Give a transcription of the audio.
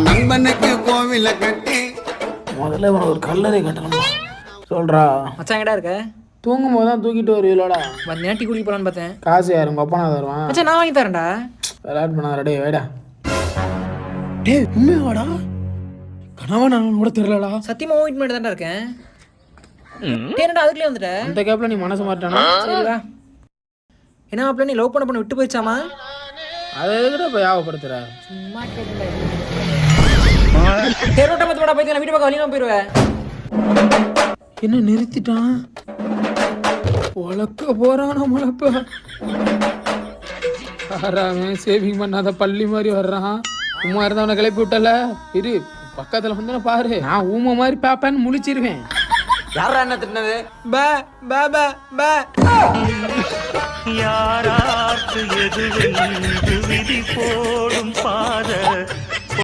நண்பனுக்கு கோவில கட்டி முதல்ல இவனை ஒரு கல்லறை கட்டணுமா சொல்றா. மச்சான் எங்கடா இருக்க? தூங்கும் போது தான் தூக்கிட்டு வருவீங்களோடா. வந்தேன் டீ குடிக்க போலான்னு பார்த்தேன். காசு யாரு உங்க அப்பா நான் தருவான். மச்சான் நான் வாங்கி தரேன்டா. விளையாட் பண்ணாத டே வேடா. டேய் உண்மையாடா? கனவா நான் கூட தெரியலடா. சத்தியமா வெயிட் பண்ணிட்டு தான்டா இருக்கேன். என்னடா அதுக்குள்ளே வந்துட்ட? அந்த கேப்ல நீ மனசு மாட்டானா? சரிடா. என்ன மாப்பிள்ள நீ லவ் பண்ண விட்டு போயிச்சாமா? அதை எதுக்கிட்ட போய் யாவப்படுத்துற? சும்மா கேட்டேன்டா. தேரோட்ட மத்தோட போய் நான் வீட்டு பக்கம் வழியா போயிடுவேன். என்ன நிறுத்திட்டான்? உழக்க போறான் முழப்ப. அவன் சேவிங் பண்ணாத பள்ளி மாதிரி வர்றான். உமா இருந்தவனை கிளப்பி விட்டல இரு பக்கத்துல வந்து பாரு. நான் ஊமை மாதிரி பாப்பேன்னு முழிச்சிருவேன். யாரா என்ன திட்டினது? பே பே பே பே. யாரார்க்கு எது விதி போடும் பாத